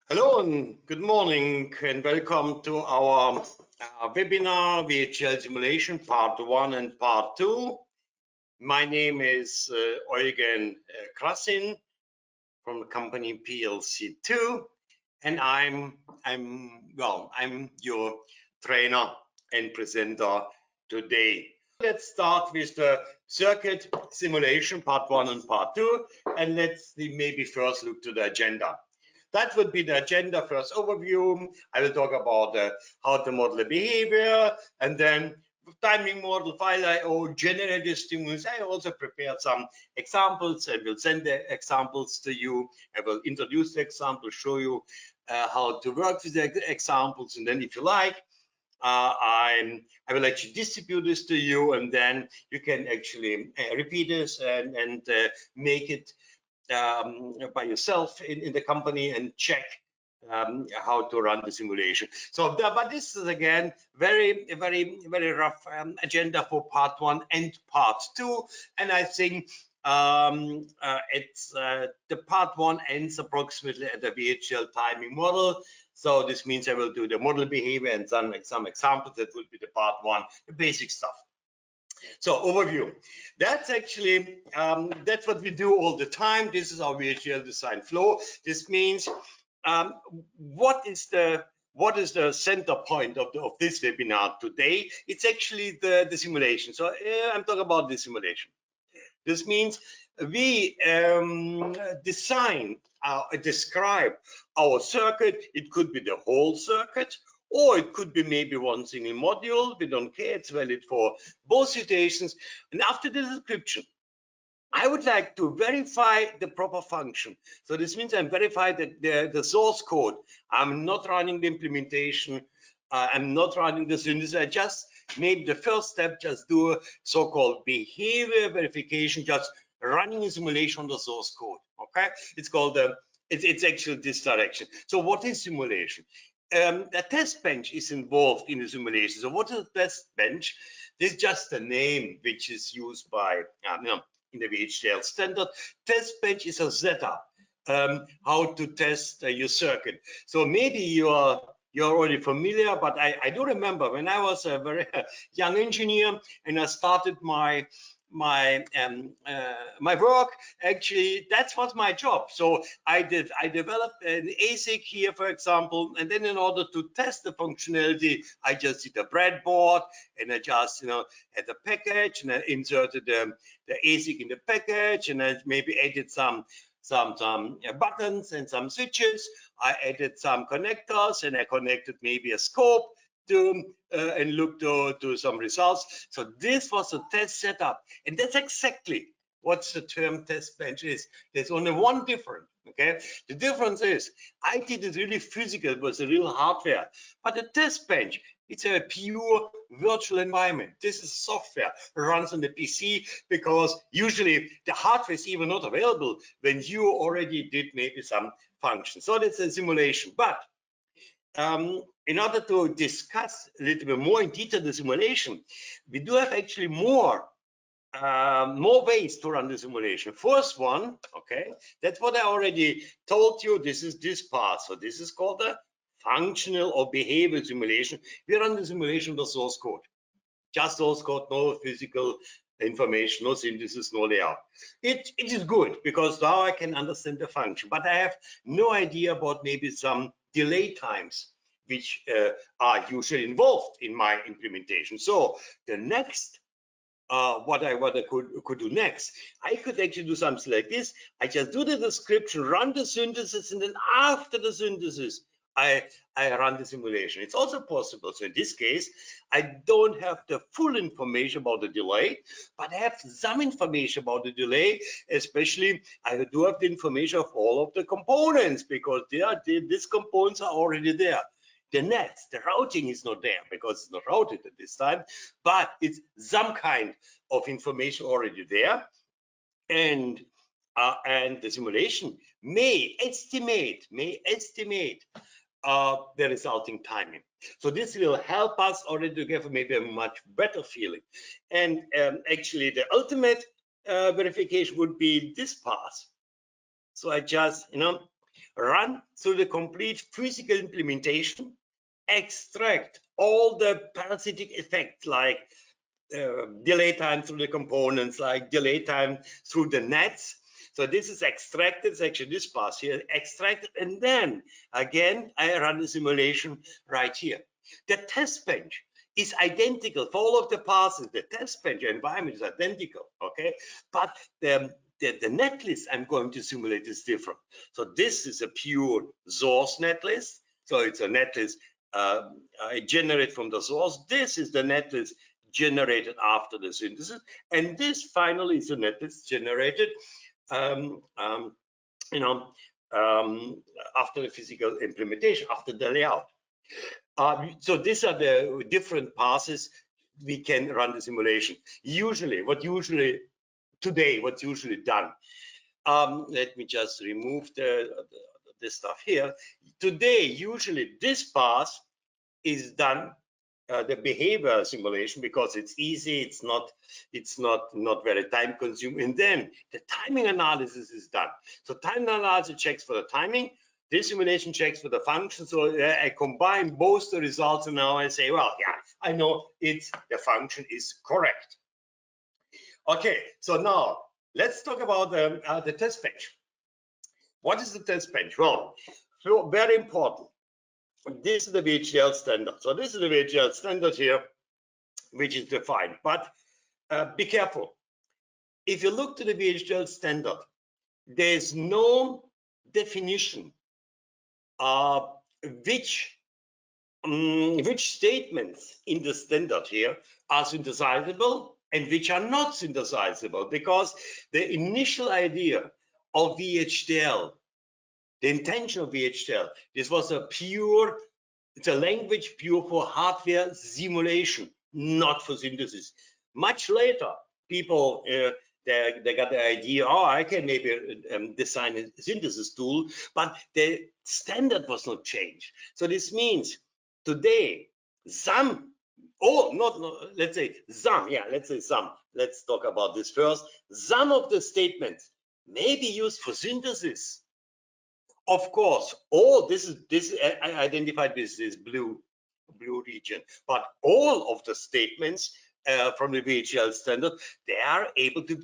Hello and good morning and welcome to our webinar VHDL simulation part 1 and part 2. My name is Eugen Krasin from the company PLC2 and I'm your trainer and presenter today. Let's start with the circuit simulation part 1 and part 2 and let's maybe first look to the agenda. That would be the agenda. First overview. I will talk about how to model the behavior, and then timing model, file I/O, generated stimulus. I also prepared some examples and will send the examples to you. I will introduce the example, show you how to work with the examples, and then if you like, I will actually distribute this to you, and then you can actually repeat this and make it by yourself in the company and check how to run the simulation. So, but this is again very rough agenda for part 1 and part 2, and I think it's the part 1 ends approximately at the VHDL timing model. So this means I will do the model behavior and some examples. That will be the part 1, the basic stuff. So overview, that's actually that's what we do all the time. This is our VHDL design flow. This means what is the center point of this webinar today? It's actually the simulation. So I'm talking about the simulation. This means we describe our circuit. It could be the whole circuit, or it could be maybe one single module. We don't care. It's valid for both situations. And after the description, I would like to verify the proper function. So this means I'm verifying that the source code. I'm not running the implementation. I'm not running the synthesis. I just made the first step, just do a so-called behavior verification, just running a simulation on the source code. Okay, it's called it's actually this direction. So what is simulation? A test bench is involved in the simulation. So what is a test bench? This is just a name which is used by in the VHDL standard. Test bench is a setup how to test your circuit. So maybe you're already familiar, but I do remember when I was a very young engineer and I started my work. Actually, that was my job. So I developed an ASIC here, for example, and then in order to test the functionality, I just did a breadboard and I just had a package and I inserted the ASIC in the package and I maybe added some buttons and some switches. I added some connectors and I connected maybe a scope to and look to some results. So this was a test setup, and that's exactly what the term test bench is. There's only one difference. Okay, the difference is I did it really physical, it was a real hardware, but the test bench, it's a pure virtual environment. This is software, runs on the PC, because usually the hardware is even not available when you already did maybe some function. So that's a simulation. But in order to discuss a little bit more in detail the simulation, we do have actually more ways to run the simulation. First one, okay, that's what I already told you. This is this part. So this is called a functional or behavioral simulation. We run the simulation with source code, just source code, no physical information, no synthesis, no layout. It is good because now I can understand the function, but I have no idea about maybe some delay times which are usually involved in my implementation. So the next what I could do next, I could actually do something like this. I just do the description, run the synthesis, and then after the synthesis, I run the simulation. It's also possible. So in this case, I don't have the full information about the delay, but I have some information about the delay. Especially, I do have the information of all of the components because these components are already there. The net, the routing is not there because it's not routed at this time, but it's some kind of information already there, and the simulation may estimate the resulting timing. So this will help us already to give maybe a much better feeling. And actually, the ultimate verification would be this path. So I just run through the complete physical implementation, extract all the parasitic effects like delay time through the components, like delay time through the nets. So this is extracted, it's actually this pass here, extracted, and then again, I run the simulation right here. The test bench is identical for all of the passes. The test bench environment is identical, okay? But the netlist I'm going to simulate is different. So this is a pure source netlist. So it's a netlist I generate from the source. This is the netlist generated after the synthesis, and this finally is a netlist generated after the physical implementation, after the layout. So these are the different passes we can run the simulation. What's usually done. Let me just remove this stuff here. Today, usually this pass is done the behavior simulation because it's easy, it's not very time consuming, and then the timing analysis is done. So time analysis checks for the timing, this simulation checks for the function. So I combine both the results, and now I say, well, yeah, I know the function is correct. Okay, so now let's talk about the test bench. What is the test bench? Well, so very important. This is the VHDL standard. So this is the VHDL standard here, which is defined. But be careful. If you look to the VHDL standard, there's no definition of which statements in the standard here are synthesizable and which are not synthesizable, because the initial idea of VHDL, the intention of VHDL, this was it's a language pure for hardware simulation, not for synthesis. Much later, people they got the idea, oh, I can maybe design a synthesis tool, but the standard was not changed. So this means today, let's say some. Let's talk about this first. Some of the statements may be used for synthesis. Of course, all this is I identified this blue region, but all of the statements from the VHDL standard, they are able to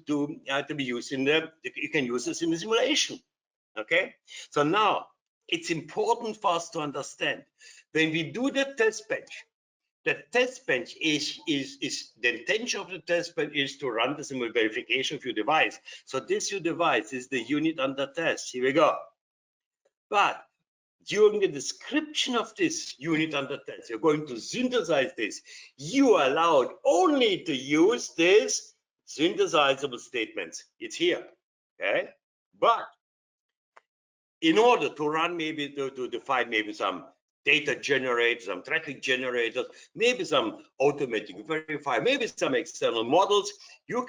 be used you can use this in the simulation. Okay, so now it's important for us to understand when we do the test bench. The test bench is the intention of the test bench is to run the simulation verification of your device. So this your device is the unit under test. Here we go. But during the description of this unit under test, you're going to synthesize this. You are allowed only to use this synthesizable statements. It's here, okay? But in order to run, maybe to define maybe some data generators, some traffic generators, maybe some automatic verify, maybe some external models, you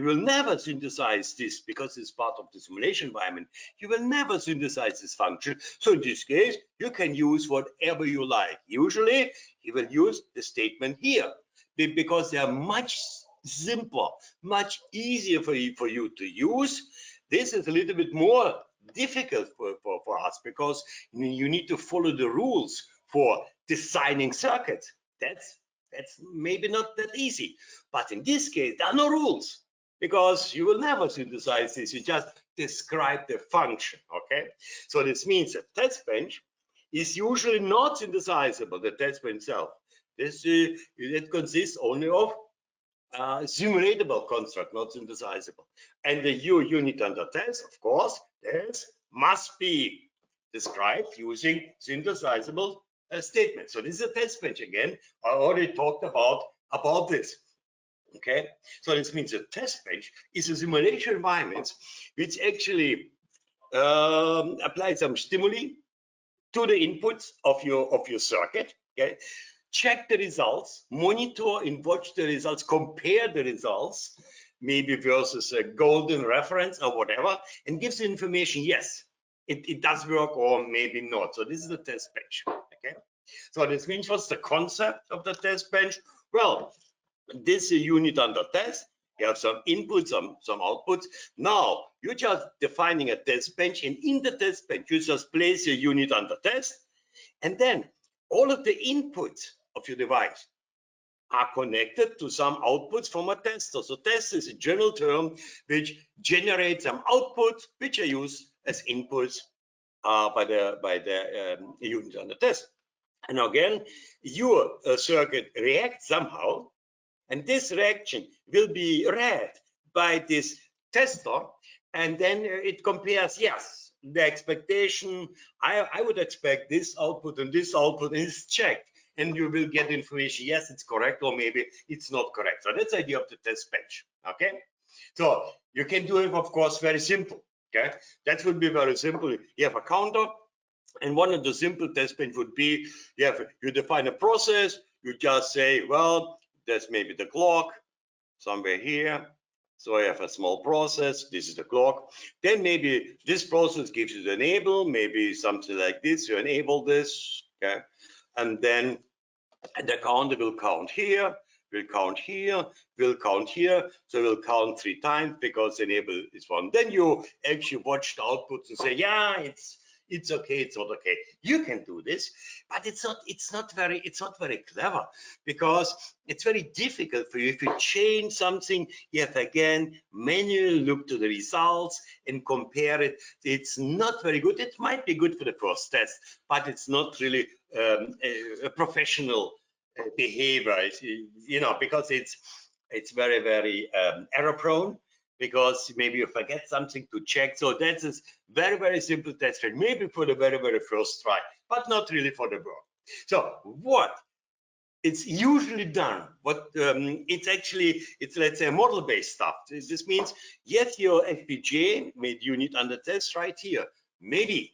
will never synthesize this because it's part of the simulation environment. You will never synthesize this function. So in this case, you can use whatever you like. Usually, you will use the statement here because they are much simpler, much easier for you to use. This is a little bit more difficult for us because you need to follow the rules for designing circuits. That's maybe not that easy. But in this case, there are no rules, because you will never synthesize this. You just describe the function, okay? So this means a test bench is usually not synthesizable, the test bench itself. It consists only of simulatable construct, not synthesizable. And the unit under test, of course, must be described using synthesizable statements. So this is a test bench again. I already talked about this. Okay, so this means a test bench is a simulation environment which actually applies some stimuli to the inputs of your circuit. Okay, check the results, monitor and watch the results, compare the results, maybe versus a golden reference or whatever, and gives the information, yes, it does work or maybe not. So this is the test bench. Okay, so this means what's the concept of the test bench? Well, this unit under test You have some inputs, some outputs. Now you're just defining a test bench, and in the test bench, you just place your unit under test, and then all of the inputs of your device are connected to some outputs from a tester. So test is a general term which generates some outputs which are used as inputs by the unit under test. And again, your circuit reacts somehow, and this reaction will be read by this tester, and then it compares, yes, the expectation, I would expect this output and this output is checked, and you will get information, yes, it's correct, or maybe it's not correct. So that's the idea of the test bench, okay? So you can do it, of course, very simple, okay? That would be very simple. You have a counter, and one of the simple test bench would be, you define a process, you just say, well, that's maybe the clock somewhere here. So I have a small process. This is the clock. Then maybe this process gives you the enable, maybe something like this. You enable this, okay? And then the counter will count here, will count here, will count here. So we'll count 3 times because enable is 1. Then you actually watch the outputs and say, yeah, it's okay, it's not okay. You can do this, but it's not very clever, because it's very difficult for you. If you change something, you have again manually look to the results and compare it. It's not very good. It might be good for the first test, but it's not really a professional behavior, because it's very error prone, because maybe you forget something to check. So that's a very simple test bench, maybe for the very first try, but not really for the work. So what it's usually done, it's let's say model-based stuff. This means, yes, your FPGA made unit under test right here. Maybe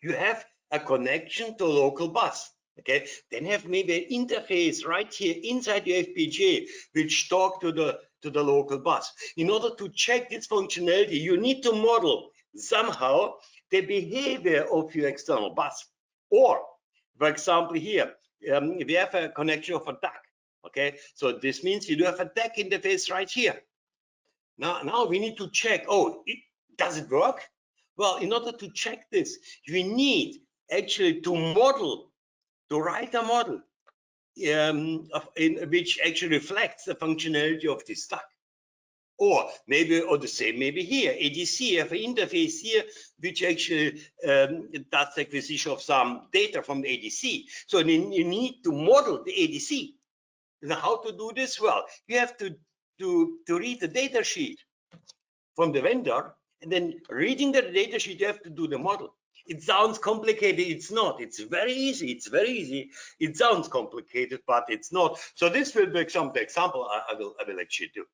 you have a connection to a local bus. Okay, then have maybe an interface right here inside your FPGA which talk to the local bus. In order to check this functionality, you need to model somehow the behavior of your external bus. Or, for example, here we have a connection of a DAC. Okay, so this means you do have a DAC interface right here. Now we need to check. Oh, does it work? Well, in order to check this, you need actually to write a model which actually reflects the functionality of this stack. Or the same maybe here, ADC, you have an interface here which actually does acquisition of some data from the ADC. So you need to model the ADC. Now, how to do this? Well, you have to read the data sheet from the vendor, and then reading the data sheet, you have to do the model. It sounds complicated. It's not. It's very easy. It's very easy. It sounds complicated, but it's not. So this will be some example I will actually do.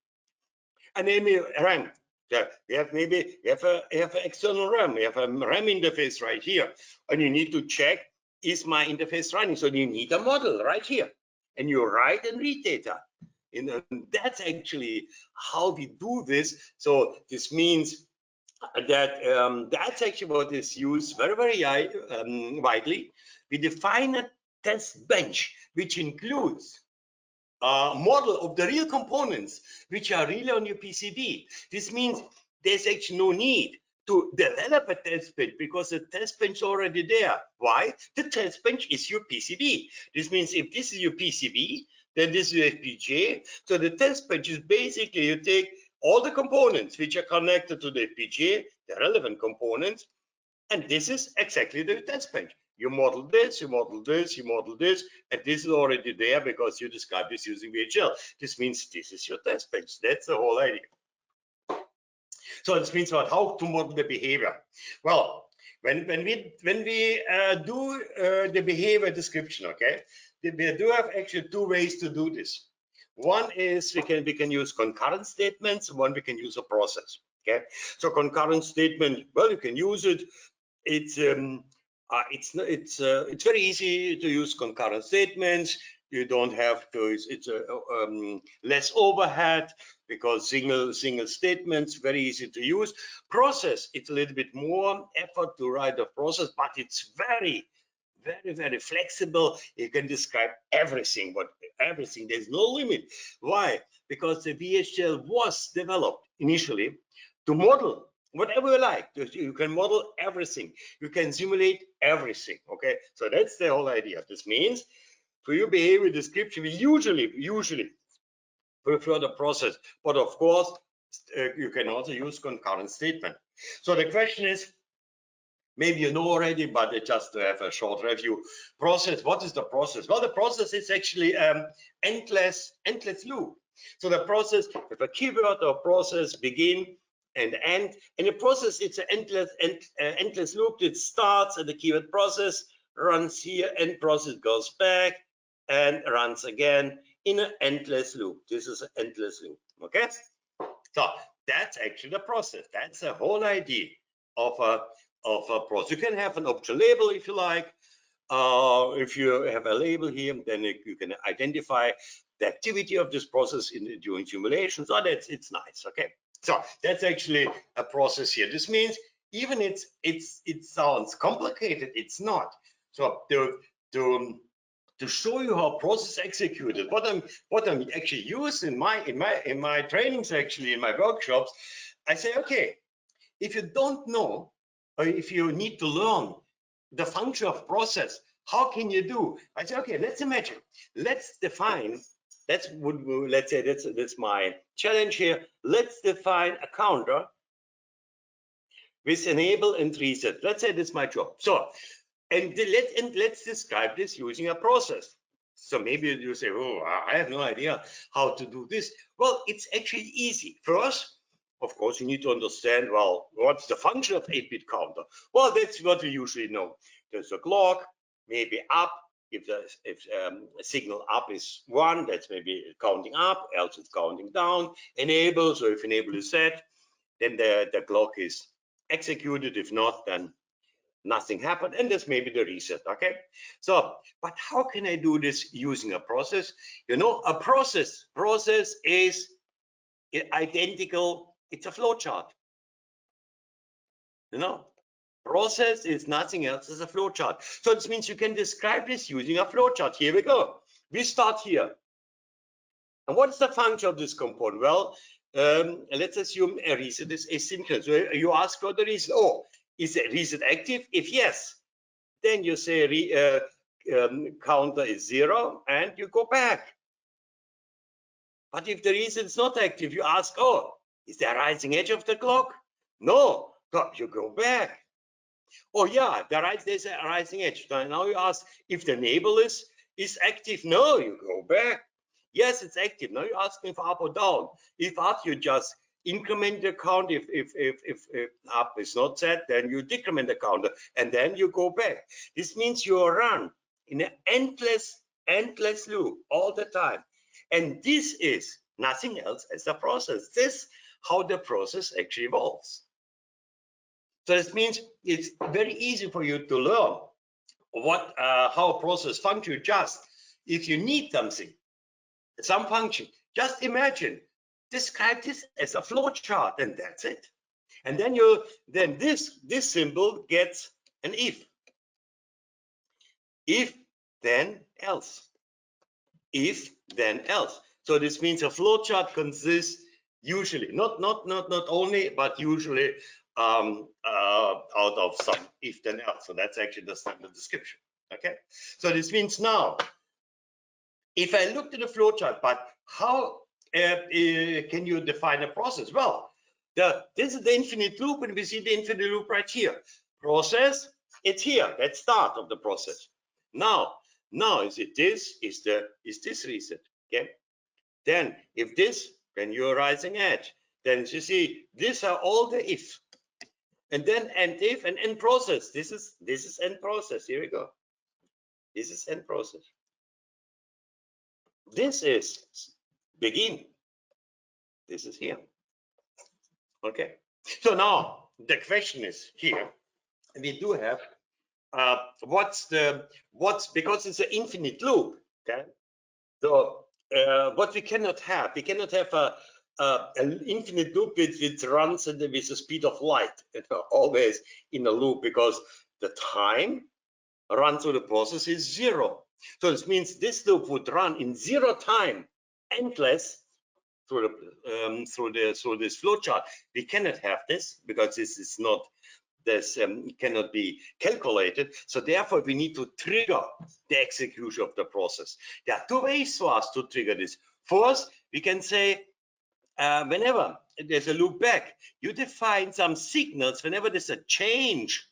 And maybe RAM. So we have an external RAM. We have a RAM interface right here, and you need to check, is my interface running? So you need a model right here, and you write and read data. And that's actually how we do this. So this means that that's actually what is used very widely. We define a test bench which includes a model of the real components which are really on your PCB. This means there's actually no need to develop a test bench, because the test bench is already there. Why? The test bench is your PCB. This means if this is your PCB, then this is your FPGA. So the test bench is basically, you take all the components which are connected to the FPGA, the relevant components, and this is exactly the test bench. You model this, you model this, you model this, and this is already there because you describe this using VHDL. This means this is your test bench. That's the whole idea. So this means about how to model the behavior. Well, when we do the behavior description, okay, we do have actually 2 ways to do this. One is we can use concurrent statements. One, we can use a process. Okay, so concurrent statement, well, you can use it. It's very easy to use concurrent statements. You don't have to. It's less overhead because single statements, very easy to use. Process, it's a little bit more effort to write a process, but it's very very, very flexible. You can describe everything, everything. There's no limit. Why? Because the VHDL was developed initially to model whatever you like. You can model everything. You can simulate everything. Okay, so that's the whole idea. This means for your behavior description, we usually prefer the process, but of course, you can also use concurrent statement. So the question is, maybe you know already, but just to have a short review. Process, what is the process? Well, the process is actually endless loop. So the process, if a keyword or process begin and end, and the process, it's an endless loop. It starts at the keyword process, runs here, end process goes back and runs again in an endless loop. This is an endless loop, okay? So that's actually the process. That's the whole idea of a process. You can have an option label if you like. If you have a label here, then you can identify the activity of this process during simulation. So it's nice. Okay. So that's actually a process here. This means even it sounds complicated, it's not. So to show you how process executed, what I'm actually using in my trainings, actually in my workshops, I say, okay, if you don't know, or if you need to learn the function of process, how can you do? I say, okay, let's imagine, let's define, let's say that's my challenge here. Let's define a counter with enable and reset. Let's say that's my job. So, and let's describe this using a process. So maybe you say, oh, I have no idea how to do this. Well, it's actually easy. First, of course, you need to understand, well, what's the function of 8-bit counter? Well, that's what we usually know. There's a clock, maybe up. If a signal up is 1, that's maybe counting up, else it's counting down. Enable, so if enable is set, then the clock is executed. If not, then nothing happened, and this may be the reset. Okay, so but how can I do this using a process? You know, a process is identical. It's a flow chart. You know, process is nothing else as a flow chart. So this means you can describe this using a flow chart. Here we go. We start here. And what's the function of this component? Well, let's assume a reset is asynchronous. So you ask for the reason. Oh, is the reset active? If yes, then you say counter is 0 and you go back. But if the reset is not active, you ask, oh, is there a rising edge of the clock? No, you go back. Oh yeah, there's a rising edge. Now you ask if the enable is active. No, you go back. Yes, it's active. Now you're asking for up or down. If up, you just increment the count. If up is not set, then you decrement the counter and then you go back. This means you run in an endless loop all the time. And this is nothing else as a process. This is how the process actually evolves. So this means it's very easy for you to learn how a process functions. Just if you need something, some function, just imagine, describe this as a flow chart, and that's it. And then this symbol gets an if then else, if then else. So this means a flow chart consists usually, not only, but usually out of some if then else. So that's actually the standard description. Okay, so this means now if I look at the flow chart, but how can you define a process? Well, this is the infinite loop, and we see the infinite loop right here. Process, it's here, that's start of the process. Now is it this? Is this reset? Okay. Then if this, then you're rising edge. Then you see these are all the ifs. And then end if and end process. This is end process. Here we go. This is end process. This is begin. This is here. Okay. So now the question is here. We do have because it's an infinite loop. Okay. So what we cannot have an infinite loop which runs with the speed of light, always in a loop, because the time run through the process is 0. So this means this loop would run in 0 time, endless, through this flowchart. We cannot have this because this is not cannot be calculated. So therefore, we need to trigger the execution of the process. There are 2 ways for us to trigger this. First, we can say whenever there's a loop back, you define some signals. Whenever there's a change,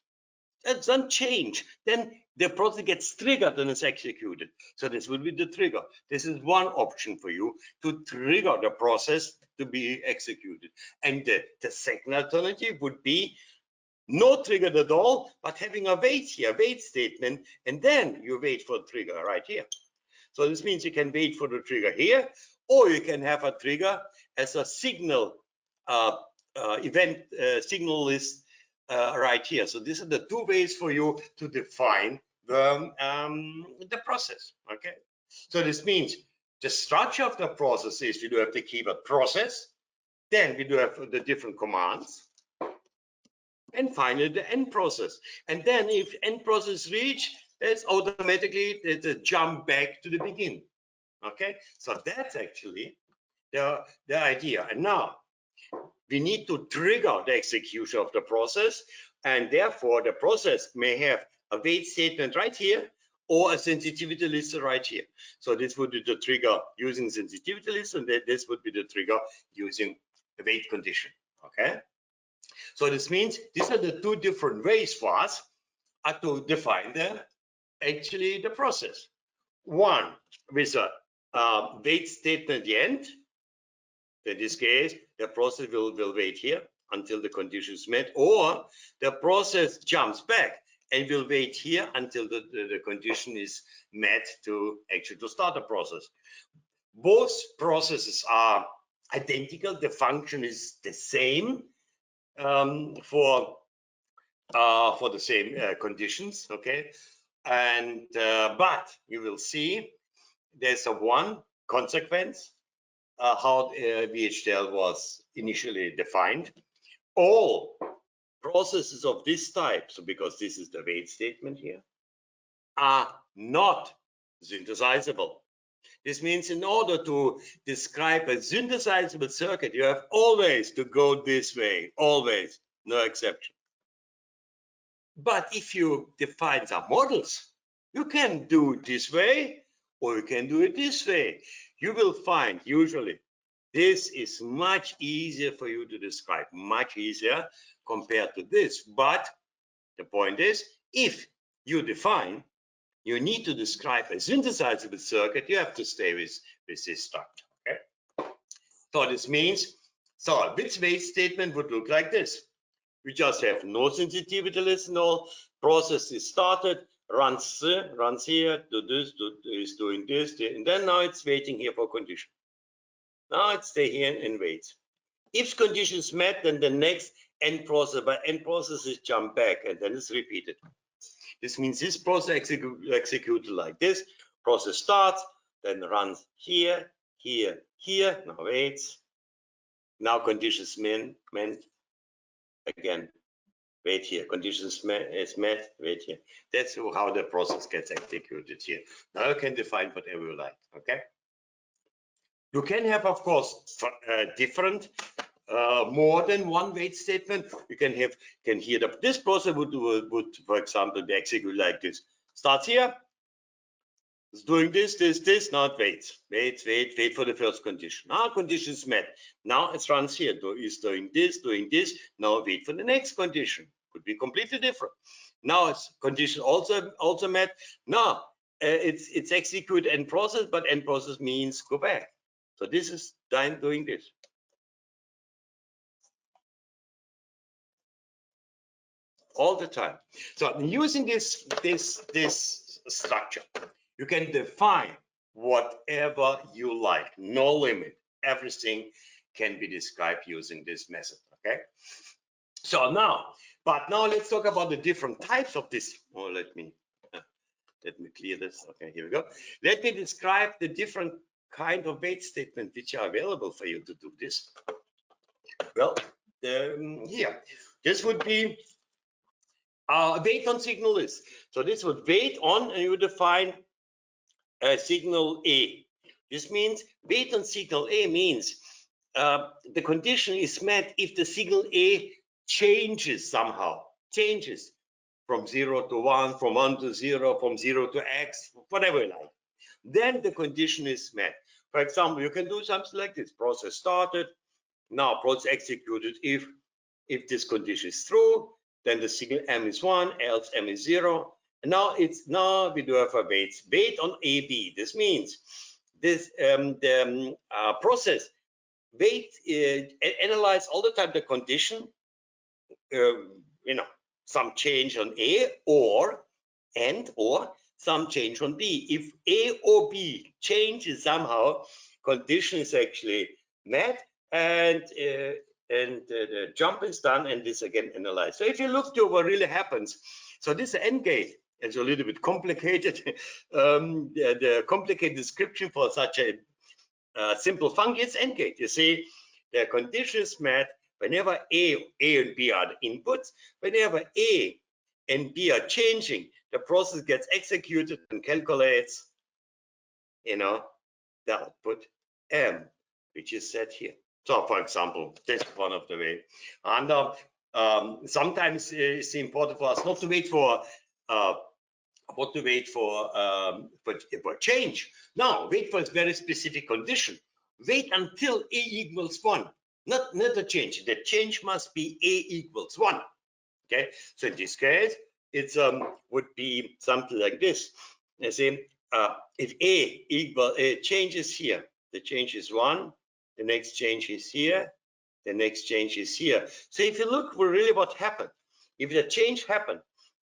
some change, then the process gets triggered and is executed. So this will be the trigger. This is one option for you to trigger the process to be executed. And the second alternative would be no trigger at all, but having a wait here, wait statement, and then you wait for the trigger right here. So this means you can wait for the trigger here, or you can have a trigger as a signal event signal list right here. So these are the 2 ways for you to define the process. Okay. So this means the structure of the process is we do have the keyword process, then we do have the different commands, and finally the end process. And then if end process reach, it's automatically a jump back to the beginning. Okay, so that's actually the idea. And now we need to trigger the execution of the process, and therefore the process may have a wait statement right here or a sensitivity list right here. So this would be the trigger using sensitivity list, and this would be the trigger using the wait condition. Okay, so this means these are the 2 different ways for us to define the process. One with a wait statement at the end. In this case, the process will wait here until the condition is met, or the process jumps back and will wait here until the condition is met to start the process. Both processes are identical. The function is the same for the same conditions. Okay, and but you will see there's a one consequence. How VHDL was initially defined. All processes of this type, so because this is the wait statement here, are not synthesizable. This means in order to describe a synthesizable circuit, you have always to go this way, always, no exception. But if you define some models, you can do it this way, or you can do it this way. You will find usually this is much easier for you to describe, much easier compared to this. But the point is, if you define, you need to describe a synthesizable circuit, you have to stay with this structure. Okay. So this means, so which wait statement would look like this? We just have no sensitivity list, no process is started, runs here, is doing this, and then now it's waiting here for condition. Now it stay here and waits. If condition is met, then the next end process, but end process is jump back and then it's repeated. This means this process executed like this. Process starts, then runs here, here, here. Now waits. Now conditions meant again. Wait here. Conditions is met. Wait here. That's how the process gets executed here. Now you can define whatever you like. Okay. You can have, of course, different, more than one wait statement. You can hear that this process would, for example, be executed like this. Starts here, it's doing this. Now it waits. Wait for the first condition. Now condition is met. Now it runs here. It's doing this. Now wait for the next condition. Could be completely different. Now it's condition also met. Now it's execute end process, but end process means go back. So this is time doing this. All the time. So using this structure, you can define whatever you like, no limit. Everything can be described using this method. Okay. So now let's talk about the different types of this. Oh, let me clear this. Okay, here we go. Let me describe the different kind of wait statement which are available for you to do this. Well, here, this would be Wait on signal is. So this would wait on, and you define signal A. This means wait on signal A means the condition is met if the signal A changes somehow, changes from 0 to 1, from 1 to 0, from 0 to X, whatever you like. Then the condition is met. For example, you can do something like this. Process started, now process executed. If this condition is true, then the signal M is 1, else M is 0. And now we do have a wait on AB. This means this process analyze all the time the condition, some change on A or some change on B. If A or B changes somehow, condition is actually met, and the jump is done, and this again analyzed. So if you look to what really happens, so this AND gate is a little bit complicated. The complicated description for such a simple function is AND gate. You see, the condition is met whenever A and B are the inputs. Whenever A and B are changing, the process gets executed and calculates, the output M, which is set here. So, for example, this is one of the way. And sometimes it's important for us not to wait for change. No, wait for a very specific condition. Wait until A equals 1, not a change. The change must be A equals 1. Okay, so in this case, it would be something like this. You see, if A changes here, the change is 1, the next change is here, the next change is here. So if you look for really what happened, if the change happened,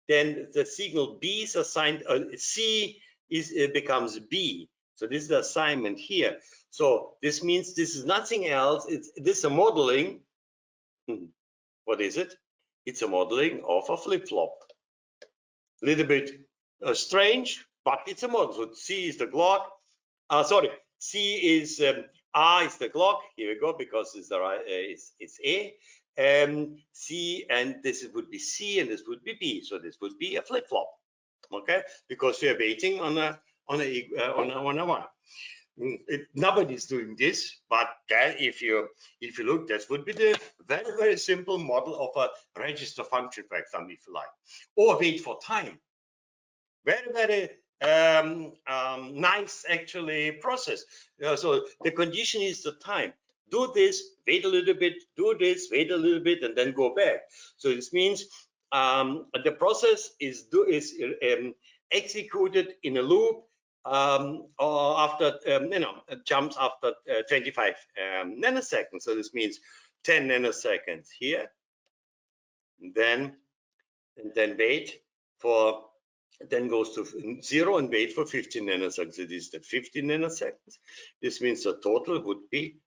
then the signal B is assigned, C becomes B. So this is the assignment here. So this means this is nothing else. This is a modeling. What is it? It's a modeling of a flip-flop. A little bit strange, but it's a model. So C is the clock. C is R is the clock. Here we go, because it's A. C, and this would be C, and this would be B. So this would be a flip-flop, okay? Because we are waiting on a 1. Nobody's doing this, but if you look, this would be the very, very simple model of a register function, for example, if you like, or wait for time. Very, very nice actually process. So the condition is the time. Do this, wait a little bit, do this, wait a little bit, and then go back. So this means the process is executed in a loop, or after jumps after 25 nanoseconds. So this means 10 nanoseconds here, and then wait for, then goes to 0 and wait for 15 nanoseconds. So this is the 15 nanoseconds. This means the total would be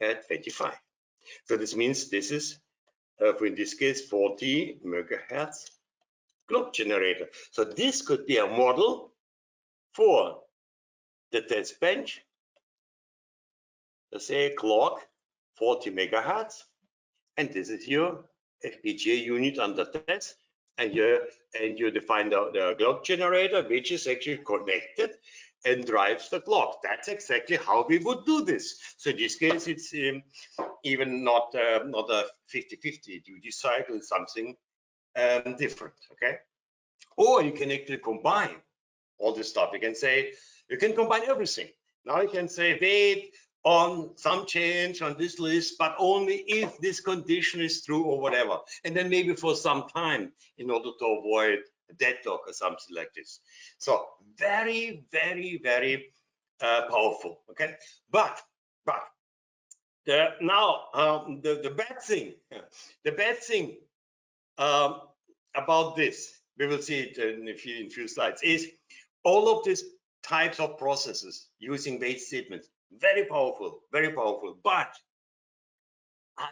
at 25. So this means this is, in this case, 40 megahertz clock generator. So this could be a model for the test bench. Let's say clock 40 megahertz, and this is your FPGA unit under test, and you define the clock generator, which is actually connected and drives the clock. That's exactly how we would do this. So in this case, it's even not a 50-50 duty cycle. It's something different, okay? Or you can actually combine all this stuff. You can say, you can combine everything. Now you can say, wait on some change on this list, but only if this condition is true or whatever. And then maybe for some time in order to avoid a deadlock or something like this. So very, very, very powerful, okay? But the bad thing about this, we will see it in a few slides, is all of these types of processes using wait statements, very powerful, but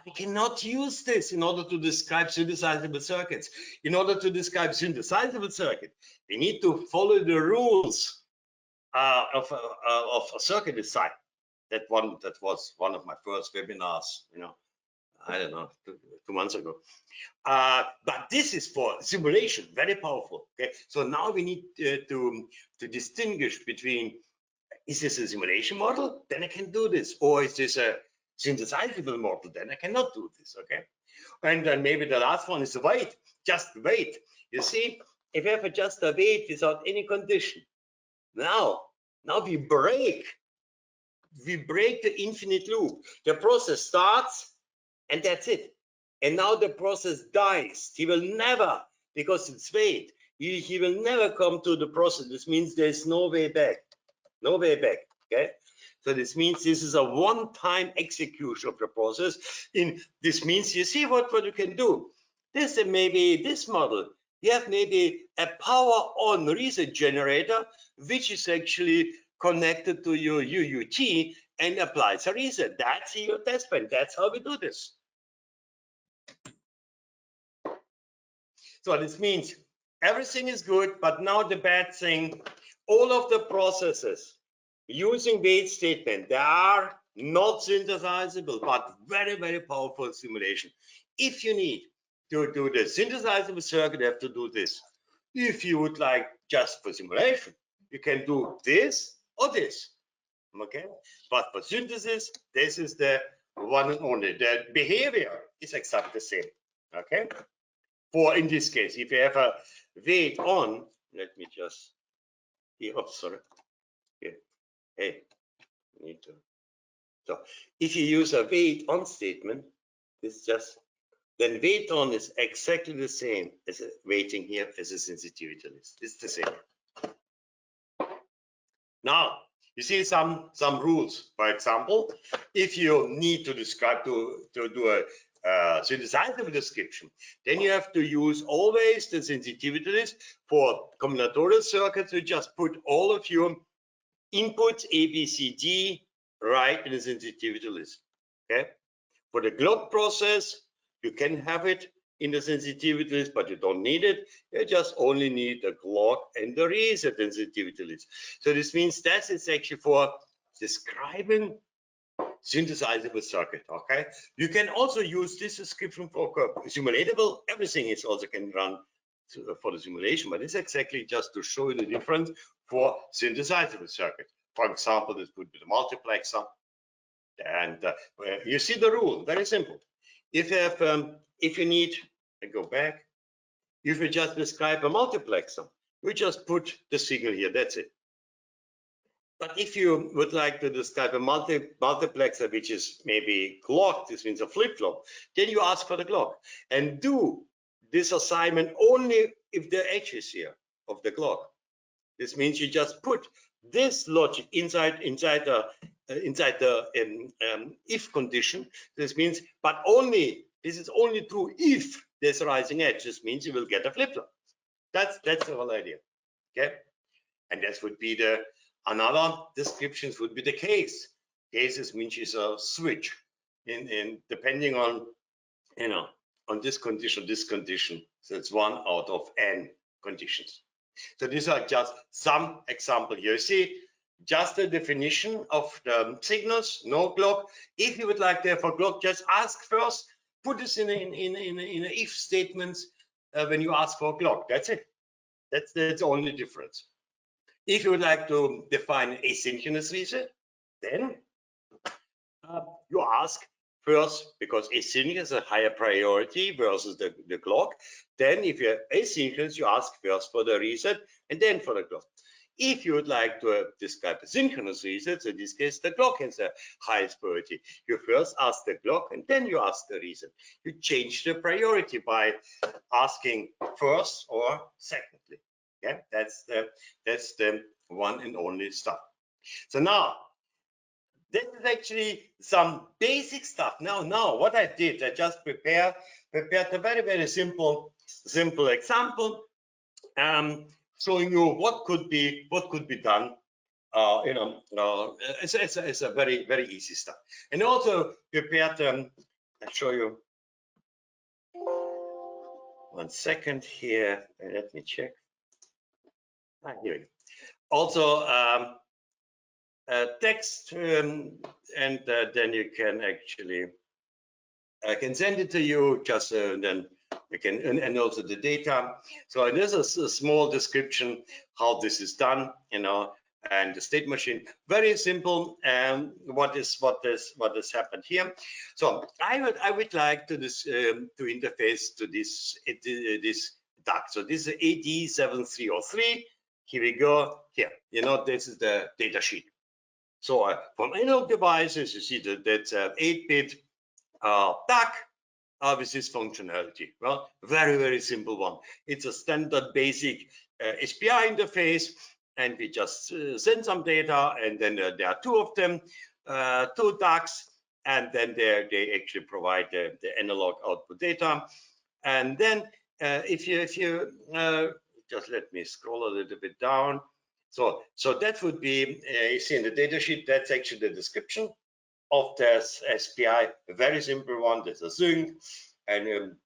we cannot use this in order to describe synthesizable circuits. In order to describe synthesizable circuit, we need to follow the rules of a circuit design. That was one of my first webinars, I don't know, 2 months ago. But this is for simulation, very powerful. Okay, so now we need to distinguish between, is this a simulation model? Then I can do this. Or is this a synthesizable model? Then I cannot do this. Okay, and then maybe the last one is the weight. Just wait. You see, if you have just a weight without any condition, now we break the infinite loop. The process starts and that's it. And now the process dies. He will never, because it's weight, he will never come to the process. This means there's no way back. No way back. Okay. So this means this is a one-time execution of the process. This means, you see what you can do. This maybe this model. You have maybe a power on reset generator, which is actually connected to your UUT and applies a reset. That's your test bed. That's how we do this. So this means everything is good, but now the bad thing, all of the processes using wait statement, they are not synthesizable, but very, very powerful simulation. If you need to do the synthesizable circuit, you have to do this. If you would like just for simulation, you can do this or this. Okay, but for synthesis, this is the one and only. The behavior is exactly the same. Okay, for in this case, if you have a wait on, let me just here. Oh, sorry. Here. Hey, need to. So if you use a wait on statement, it's just then wait on is exactly the same as a waiting here as a sensitivity list. It's the same. Now you see some rules. For example, if you need to describe to do a synthesizable description, then you have to use always the sensitivity list. For combinatorial circuits, you just put all of your inputs A, B, C, D right in the sensitivity list. Okay. For the clock process, you can have it in the sensitivity list, but you don't need it. You just only need the clock and the reset sensitivity list. So this means that is actually for describing synthesizable circuit. Okay, you can also use this description for simulatable. Everything is also can run for the simulation, but it's exactly just to show you the difference for synthesizable circuit. For example, this would be the multiplexer, and you see the rule. Very simple. If you have, if you need, I go back. If you just describe a multiplexer, we just put the signal here. That's it. But if you would like to describe a multiplexer, which is maybe clock, this means a flip-flop, then you ask for the clock and do this assignment only if the edge is here of the clock. This means you just put this logic inside the if condition. This means, but only this is only true if there's a rising edge. This means you will get a flip-flop. That's the whole idea. Okay, and that would be the another descriptions would be the case. Cases means is a switch in depending on on this condition. So it's one out of n conditions. So these are just some example here. You see just the definition of the signals, no clock. If you would like to have a clock, just ask first. Put this in if statements when you ask for a clock. That's it. That's the only difference. If you would like to define asynchronous reset, then you ask first, because asynchronous is a higher priority versus the clock. Then if you're asynchronous, you ask first for the reset and then for the clock. If you would like to describe a synchronous reset, so in this case, the clock has the highest priority. You first ask the clock and then you ask the reset. You change the priority by asking first or secondly. Yeah, that's the one and only stuff. So now, this is actually some basic stuff. Now what I did, I just prepared a very, very simple example, showing you what could be done. It's a very, very easy stuff. And also prepared. I'll show you. 1 second here. Let me check. Here we go. Also text, and then you can actually I can send it to you, just then we can, and also the data. So this is a small description how this is done, and the state machine, very simple. What has happened here? So I would like to to interface to this DAC. So this is AD7303. Here we go. Here, this is the data sheet. So from analog devices, you see that that's 8-bit DAC with this functionality. Well, very simple one. It's a standard basic SPI interface, and we just send some data, and then there are two of them, two DACs, and then they actually provide the analog output data. And then if you just let me scroll a little bit down. So that would be, you see in the data sheet, that's actually the description of this SPI, a very simple one. There's a sync, and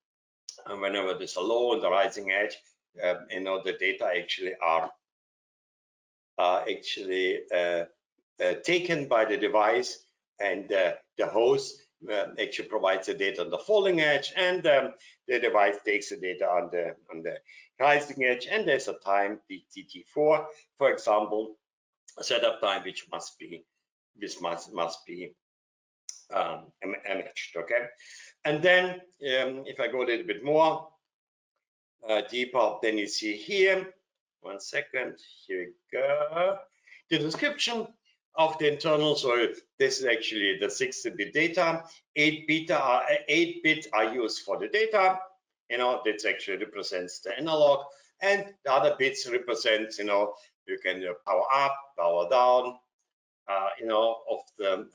whenever there's a low and the rising edge, the data actually are actually taken by the device, and the host actually provides the data on the falling edge, and the device takes the data on the rising edge, and there's a time, TT4, for example, a setup time which must be matched. Okay, and then if I go a little bit more deeper, then you see here, 1 second, here we go, the description of the internal. So this is actually the 16-bit data. 8 bits are used for the data. That actually represents the analog, and the other bits represents, you can power up, power down, of the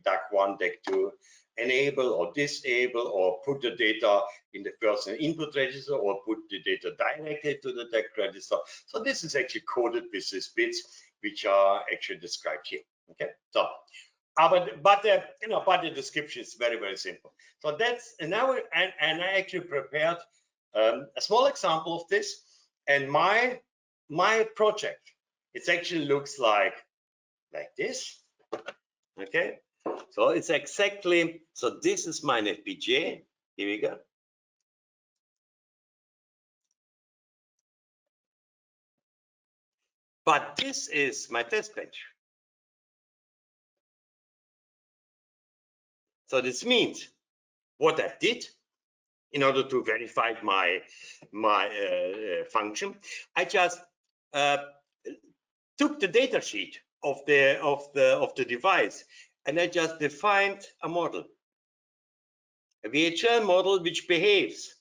DAC1, DAC2, enable or disable, or put the data in the first input register, or put the data directly to the DAC register. So this is actually coded with these bits, which are actually described here. Okay, so but the description is very simple. So that's, and now and I actually prepared a small example of this, and my project, it actually looks like this. Okay, so it's exactly, so this is my FPGA. Here we go. But this is my test bench. So this means what I did in order to verify my function, I just took the data sheet of the device, and I just defined a model, a VHDL model which behaves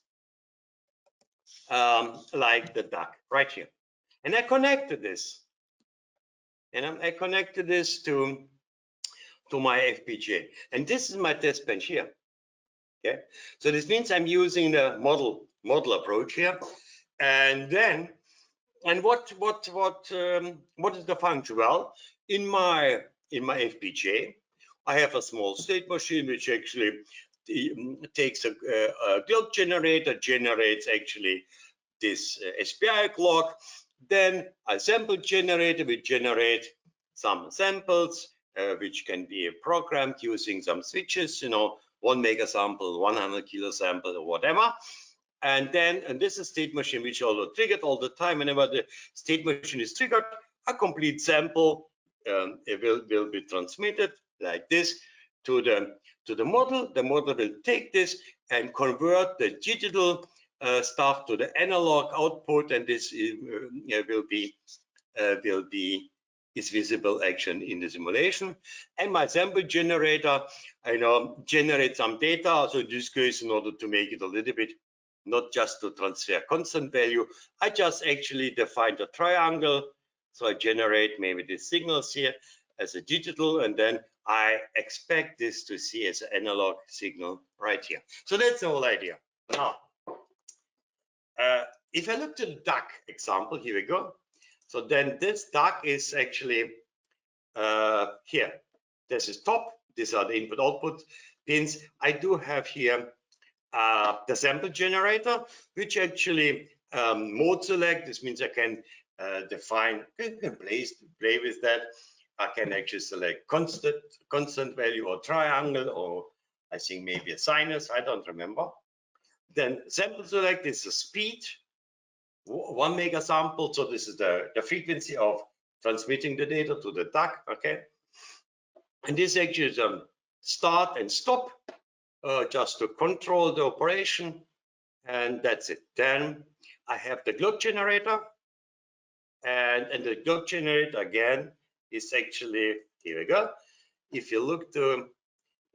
like the DAC right here, and I connected this, and I connected this to my FPGA, and this is my test bench here. Okay, so this means I'm using the model approach here, and then, and what is the function? Well, in my FPGA, I have a small state machine which actually takes a clock generator, generates actually this SPI clock. Then a sample generator will generate some samples which can be programmed using some switches, 1 mega sample, 100 kilo sample, or whatever. And then, and this is state machine which also triggered all the time. Whenever the state machine is triggered, a complete sample it will be transmitted like this to the model. The model will take this and convert the digital stuff to the analog output, and this will be is visible action in the simulation. And my sample generator, generate some data. So in this case, in order to make it a little bit, not just to transfer constant value, I just actually define a triangle. So I generate maybe the signals here as a digital, and then I expect this to see as an analog signal right here. So that's the whole idea. Now, if I look to the DAC example, here we go. So then this DAC is actually here. This is top. These are the input-output pins. I do have here the sample generator, which actually mode select. This means I can define, can play with that. I can actually select constant value or triangle, or I think maybe a sinus, I don't remember. Then sample select is the speed, 1 mega sample. So this is the frequency of transmitting the data to the duct, okay? And this actually is start and stop, just to control the operation, and that's it. Then I have the clock generator, and the clock generator again is actually, here we go. If you look to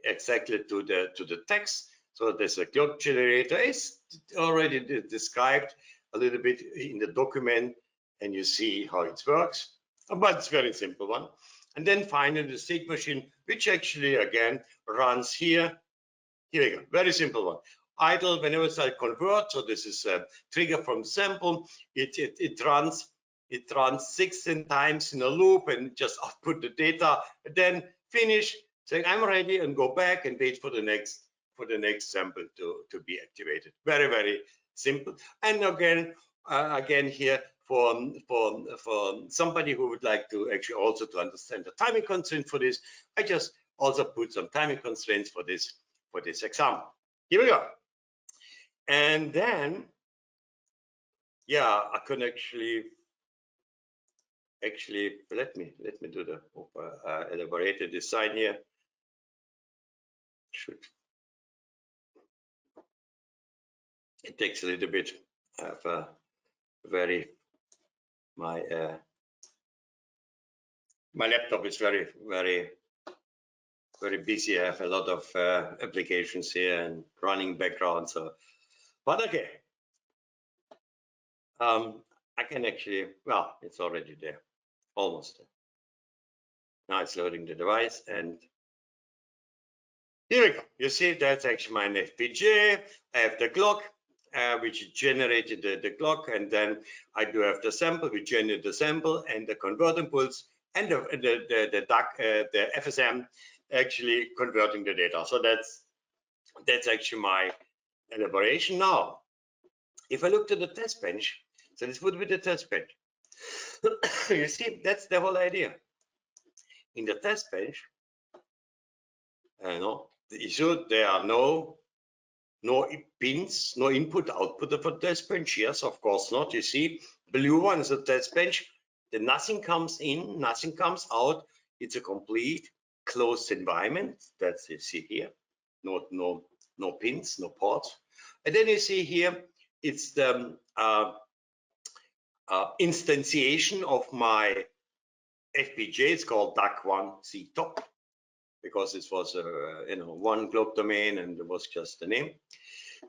exactly to the text, so there's a clock generator is already described a little bit in the document, and you see how it works, but it's a very simple one. And then finally the state machine, which actually again runs here. Here we go, very simple one. Idle whenever I convert, so this is a trigger from the sample. It runs 16 times in a loop and just output the data, and then finish, saying I'm ready, and go back and wait for the next sample to be activated. Very, very simple. And again here for somebody who would like to actually also to understand the timing constraint for this, I just also put some timing constraints for this example. Here we go. And then, yeah, I can actually let me do the elaborated design here. It takes a little bit. I have a my laptop is very busy. I have a lot of applications here and running background. So, but okay, I can actually, well, it's already there, almost there. Now it's loading the device, and here we go. You see, that's actually my FPGA. I have the clock, which generated the clock, and then I do have the sample, which generated the sample, and the convert impulse, and the FSM actually converting the data. So that's actually my elaboration. Now, if I look to the test bench, so this would be the test bench. You see, that's the whole idea. In the test bench, the issue, there are no pins, no input output of a test bench. Yes, of course not. You see, blue one is a test bench. Then nothing comes in, nothing comes out. It's a complete closed environment. That's you see here. No pins, no ports. And then you see here, it's the instantiation of my FPGA. It's called DAC1C top, because this was one clock domain, and it was just the name.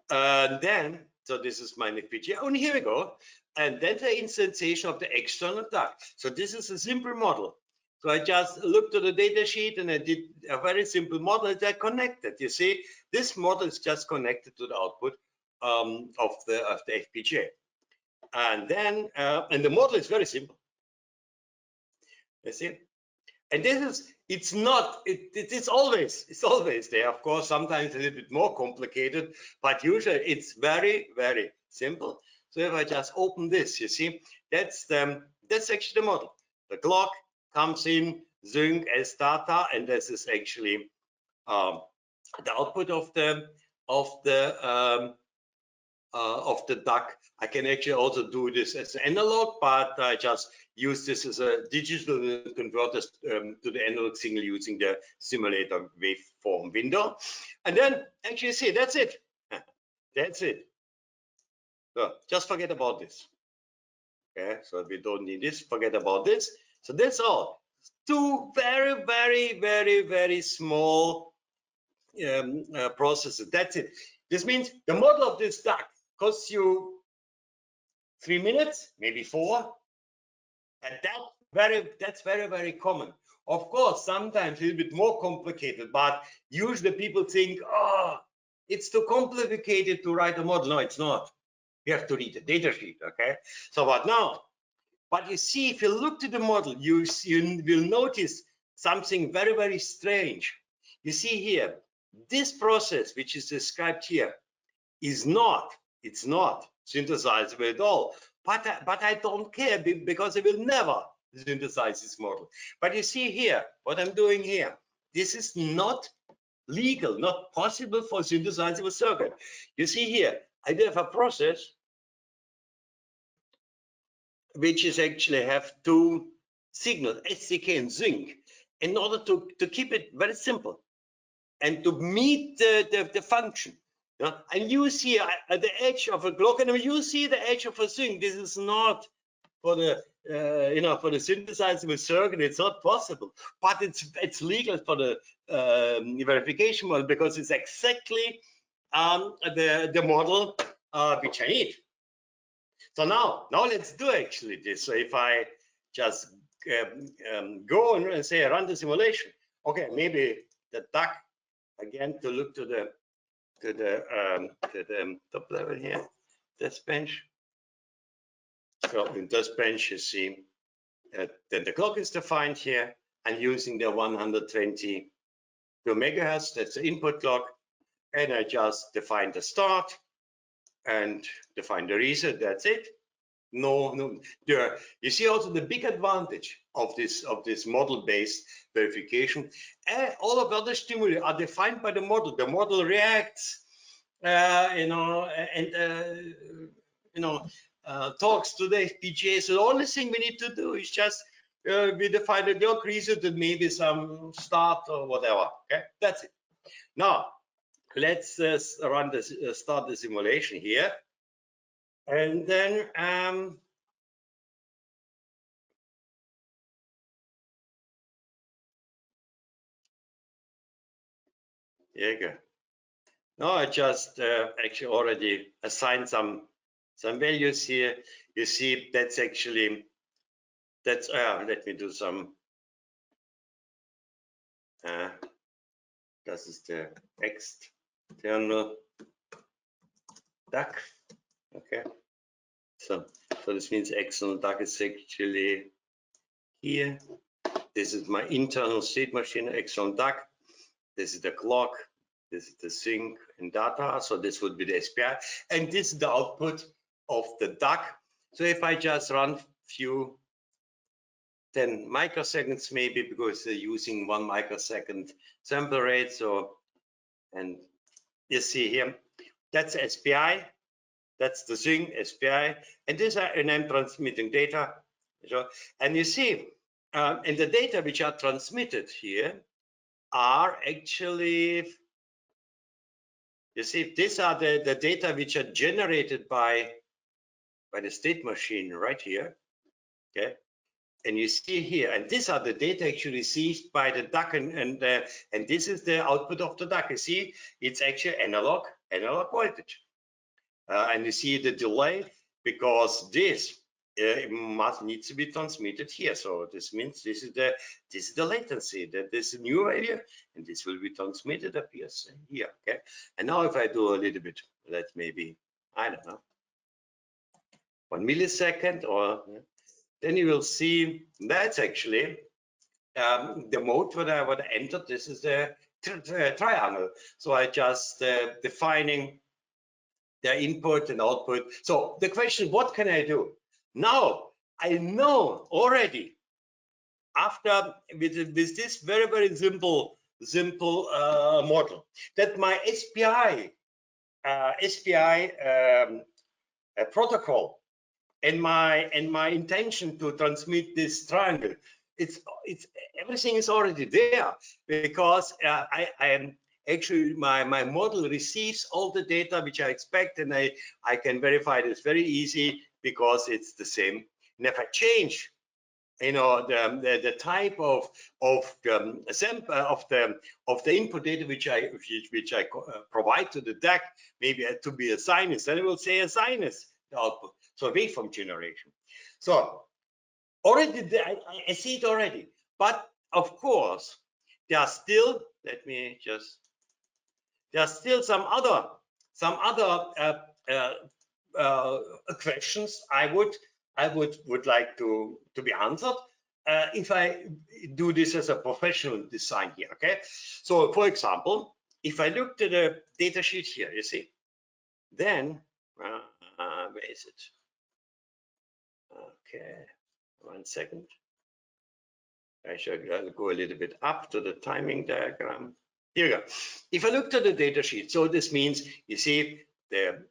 Then, so this is my FPGA. And here we go. And then the instantiation of the external DAC. So this is a simple model. So I just looked at the data sheet, and I did a very simple model that connected. You see, this model is just connected to the output of the FPGA. And then, and the model is very simple. You see, and this is, it's always there. Of course, sometimes a little bit more complicated, but usually it's very, very simple. So if I just open this, you see, that's actually the model. The clock comes in, sync as data, and this is actually the output of the DAC. I can actually also do this as analog, but I just use this as a digital converter to the analog signal using the simulator waveform window. And then actually see, that's it. That's it. So just forget about this. Okay, so we don't need this, forget about this. So that's all. Two very, very, very, very small processes. That's it. This means the model of this DAC costs you 3 minutes, maybe 4, and that's very, very common. Of course, sometimes a little bit more complicated, but usually people think, oh, it's too complicated to write a model. No, it's not. You have to read the data sheet, okay? So what now? But you see, if you look to the model, you will notice something very, very strange. You see here, this process, which is described here, is not synthesizable at all. But I don't care, because I will never synthesize this model. But you see here, what I'm doing here, this is not legal, not possible for synthesizable circuit. You see here, I do have a process which is actually have two signals, SCK and zinc, in order to keep it very simple and to meet the function. Yeah? And you see at the edge of a clock, and you see the edge of a zinc. This is not for the for the synthesizable circuit. It's not possible, but it's legal for the verification model because it's exactly the model which I need. So now let's do actually this. So if I just go and say run the simulation, okay, maybe the duck again to look to the top level here, this bench. So in this bench, you see that the clock is defined here. I'm using the 122 megahertz. That's the input clock, and I just define the start and define the reset. That's it. No. There, you see also the big advantage of this model-based verification. All of the other stimuli are defined by the model. The model reacts, talks to the FPGA. So the only thing we need to do is just we define the clock reset and maybe some start or whatever. Okay, that's it. Now let's run this, start the simulation here. And then here you go. Now I just actually already assigned some values here. You see that's actually let me do some. This is the external duck. Okay. So this means external duck is actually here. This is my internal state machine, external duck. This is the clock. This is the sync and data. So this would be the SPI. And this is the output of the duck. So if I just run few 10 microseconds maybe, because they're using 1 microsecond sample rate. So, and you see here, that's SPI. That's the sync SPI, and these are, and I'm transmitting data. So, and you see, and the data which are transmitted here are actually, you see, these are the data which are generated by the state machine right here. Okay, and you see here, and these are the data actually received by the duck, and this is the output of the duck. You see, it's actually analog voltage. And you see the delay because this needs to be transmitted here. So this means this is the latency, that this is new value, and this will be transmitted up here. Okay. And now if I do a little bit, let's maybe, I don't know, 1 millisecond, or then you will see that's actually the mode what I entered. This is the triangle. So I just defining their input and output. So the question, what can I do? Now I know already, after with this very simple model, that my SPI protocol and my intention to transmit this triangle, it's everything is already there, because I am actually my model receives all the data which I expect, and I can verify this very easy because it's the same. And if I change, the type of the input data which I provide to the DAC, maybe to be a sinus, then it will say a sinus the output. So waveform generation. So already I see it already, but of course there are still, there are still some other questions I would like to be answered if I do this as a professional design here. Okay, so for example, if I look to the data sheet here, you see, then where is it? Okay, 1 second. I'll go a little bit up to the timing diagram. Here we go. If I look to the data sheet, so this means you see the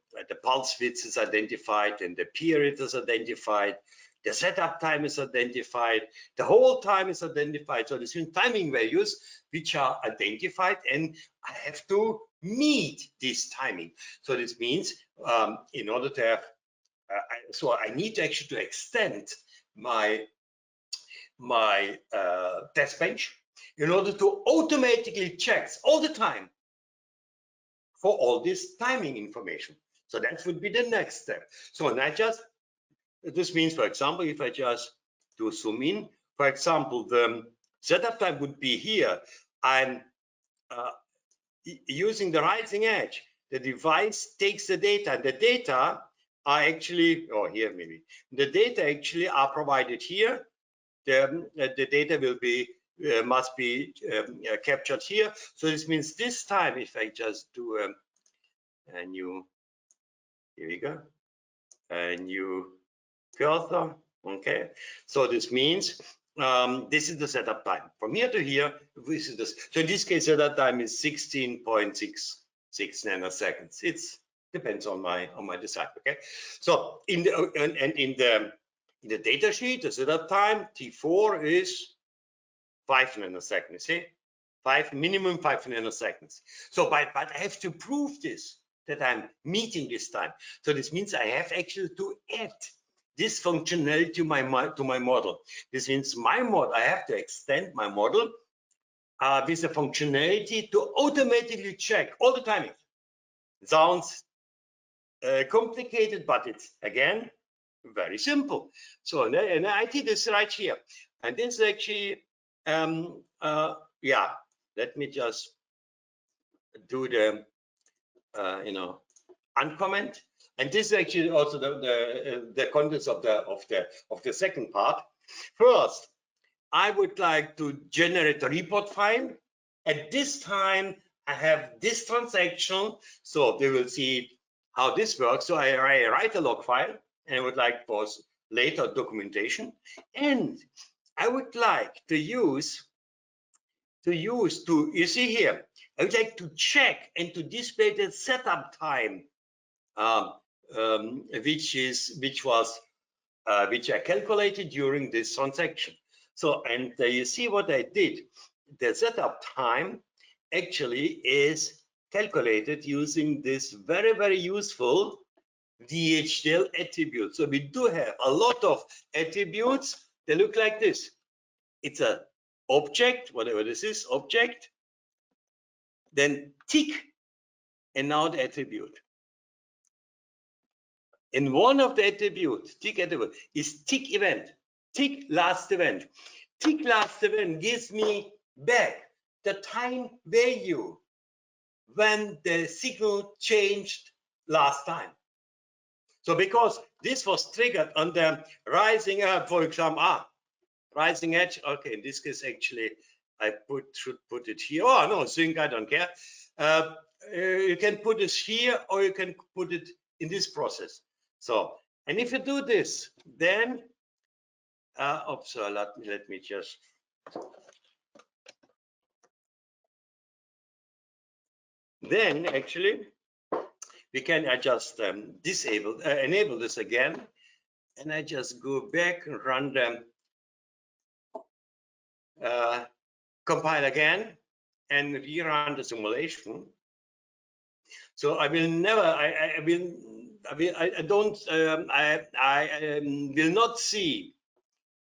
pulse width is identified and the period is identified, the setup time is identified, the whole time is identified. So this means timing values which are identified, and I have to meet this timing. So this means in order to have, so I need actually to extend my test bench in order to automatically check all the time for all this timing information. So that would be the next step. So and this means, for example, if I just do zoom in, for example, the setup time would be here. I'm using the rising edge. The device takes the data, and the data are actually, or here maybe, the data actually are provided here. The data will be must be captured here. So this means this time, if I just do a new, here we go, a new cursor, okay. So this means this is the setup time from here to here. This is this. So in this case, setup time is 16.66 nanoseconds. It's depends on my design. Okay. So in the in the data sheet, the setup time T4 is 5 nanoseconds. See, minimum 5 nanoseconds. So, but I have to prove this, that I'm meeting this time. So this means I have actually to add this functionality to my model. This means my model, I have to extend my model with the functionality to automatically check all the timing. It sounds complicated, but it's again very simple. So and I did this right here, and this is actually yeah. Let me just do the uncomment, and this is actually also the contents of the second part. First, I would like to generate a report file. At this time, I have this transaction, so they will see how this works. So I write a log file, and I would like for later documentation, and I would like to use you see here, I would like to check and to display the setup time, which I calculated during this transaction. So, and you see what I did. The setup time actually is calculated using this very, very useful VHDL attribute. So we do have a lot of attributes. They look like this. It's a object, whatever this is, object, then tick, and now the attribute. And one of the attributes, tick attribute, is tick event, tick last event. Tick last event gives me back the time value when the signal changed last time. So because this was triggered on the rising up, for example, rising edge. Okay, in this case, actually, I should put it here. Oh no, sync, I don't care. You can put this here, or you can put it in this process. So, and if you do this, then, oops, let me just. Then actually, we can adjust enable this again, and I just go back and run them. Compile again and rerun the simulation. So I will never, I will not see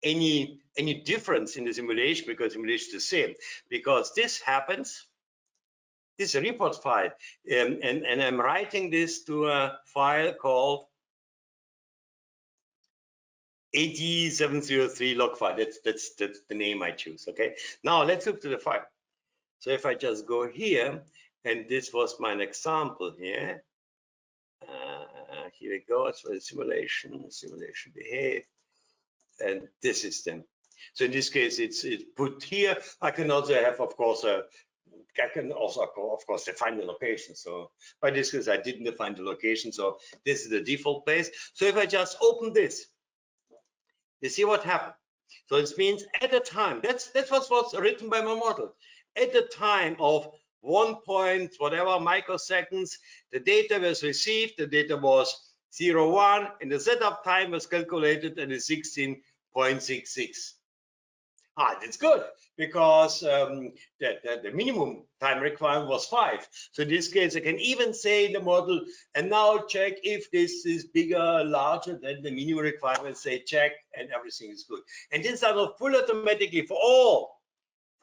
any difference in the simulation, because simulation is the same. Because this happens, this is a report file, and I'm writing this to a file called AD703 log file. That's the name I choose. Okay. Now let's look to the file. So if I just go here, and this was my example here. Here we go. So the simulation behave, and this is them. So in this case, it's put here. I can also have, of course, define the location. So by this case, I didn't define the location. So this is the default place. So if I just open this, you see what happened. So this means at the time, that's what was written by my model. At the time of 1 point whatever microseconds. The data was received, the data was 0, 1, and the setup time was calculated at 16.66. That's good, because the minimum time requirement was 5. So in this case, I can even say in the model, and now check if this is bigger, larger than the minimum requirement, say check, and everything is good. And this is done full automatically for all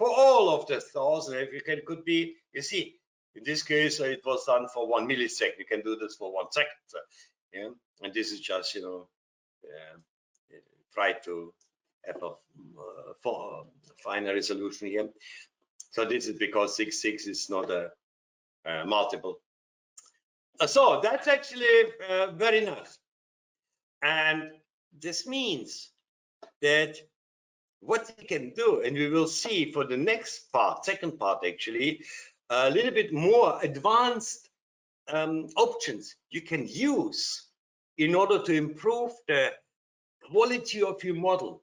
of the 1,000. If you can, could be, you see, in this case, it was done for 1 millisecond. You can do this for 1 second. So, yeah, and this is just, try to have a finer resolution here. So this is because 6.6 is not a multiple. So that's actually very nice. And this means that what we can do, and we will see for the next part, second part actually, a little bit more advanced options you can use in order to improve the quality of your model.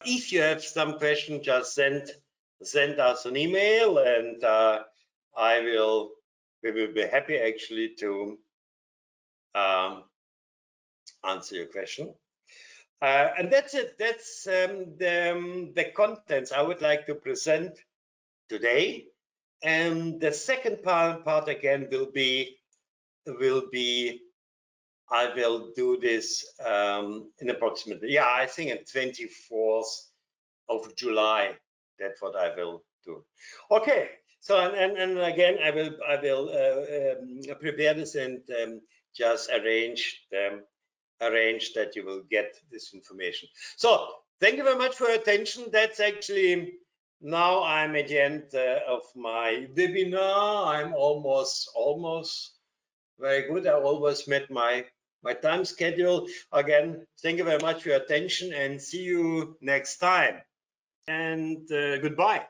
If you have some question, just send us an email, and we will be happy actually to answer your question. And that's it. That's the contents I would like to present today. And the second part again will be I will do this in approximately, I think at 24th of July. That's what I will do. Okay. So and again, I will prepare this and just arrange that you will get this information. So thank you very much for your attention. That's actually, now I'm at the end of my webinar. I'm almost very good. I always met my time schedule. Again, thank you very much for your attention, and see you next time. And goodbye.